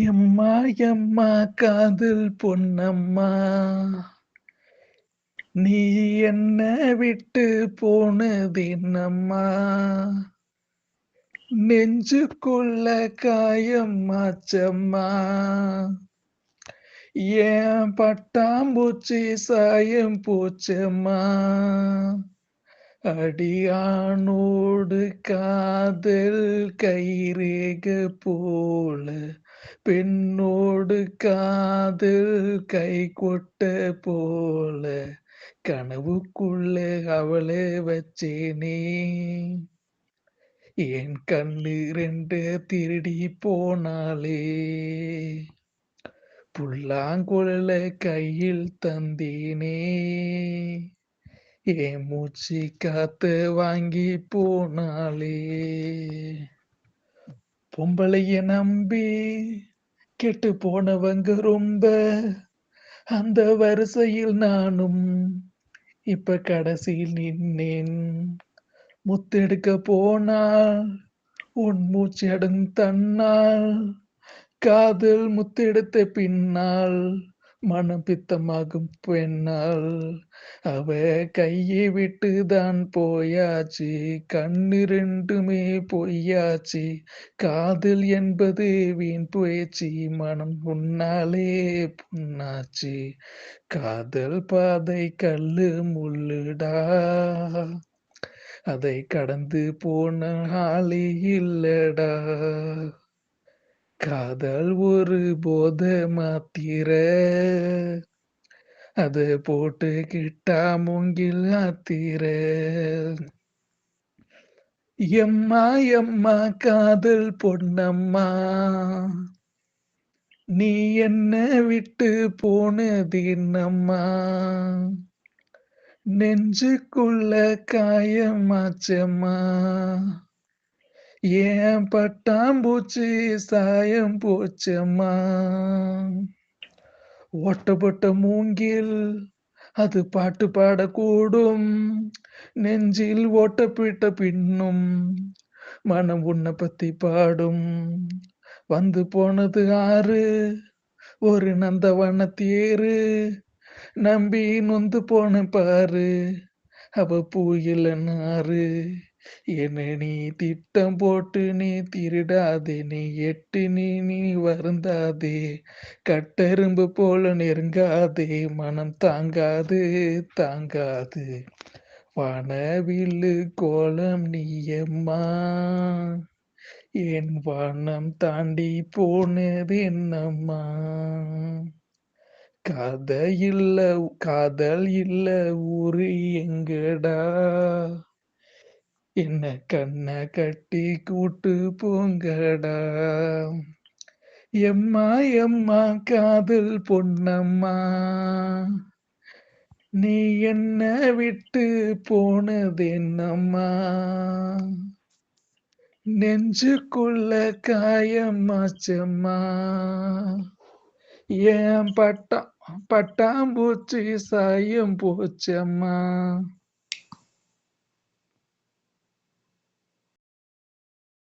எம்மா எம்மா காதல் பொன்னம்மா, நீ என்ன விட்டு போனதென்னம்மா, நெஞ்சுக்குள்ள காயம் ஆச்சம்மா, ஏன் பட்டாம்பூச்சி சாயம் போச்சம்மா, அடியானோடு காதல் கைரேக போல, பெண்ணோடு காதல் கை கொட்ட போல, கனவுக்குள்ள அவளை வச்சேனே, என் கண்ணு ரெண்டு திருடி போனாலே, புல்லாங்குழல கையில் தந்தேனே, என் மூச்சு காத்து வாங்கி போனாலே, பொம்பளைய நம்பி கெட்டு போனவங்க ரொம்ப, அந்த வரிசையில் நானும் இப்ப கடைசியில் நின்னேன். முத்தெடுக்க போனால் உன் மூச்சடும் தன்னால், காதல் முத்தெடுத்த பின்னால் மனம் பித்தமாகும் பெண்ணால், அவ கையை விட்டு தான் போயாச்சு, கண்ணு ரெண்டுமே பொய்யாச்சு, காதல் என்பது வீண் போயிச்சு, மனம் உன்னாலே புண்ணாச்சு, காதல் பாதை கல்லு முள்ளுடா, அதை கடந்து போன ஆளே இல்லடா, காதல் ஒரு போத மாத்திர, அது போட்டுக்கிட்டா மூங்கில் ஆத்திர, எம்மா எம்மா காதல் பொன்னம்மா, நீ என்ன விட்டு போனது என்னம்மா, நெஞ்சுக்குள்ள காயமாச்சம்மா, ஏன் பட்டாம்பூச்சி சாயம் போச்சம்மா, ஓட்டப்பட்ட மூங்கில் அது பாட்டு பாடக்கூடும், நெஞ்சில் ஓட்டப்பிட்ட பின்னும் மனம் உன்னை பத்தி பாடும், வந்து போனது ஆறு ஒரு நந்தவன தேரு, நம்பி நொந்து போன பாரு அவ பூயில நாறு, என்ன நீ திட்டம் போட்டு நீ திருடாதே, நீ எட்டு நீ வருந்தாதே, கட்டெரும்பு போல நெருங்காதே, மனம் தாங்காது தாங்காது, வானவில்லு கோலம் நீயம்மா, என் வானம் தாண்டி போனது என்னம்மா, காதல் இல்ல ஊரு எங்கடா, என்ன கண்ண கட்டி கூட்டு போங்கடா, எம்மா எம்மா காதல் பொன்னம்மா, நீ என்ன விட்டு போனது என்னம்மா, நெஞ்சுக்குள்ள காயமாச்சம்மா, ஏன் பட்டாம்பூச்சி சாயம் போச்சம்மா.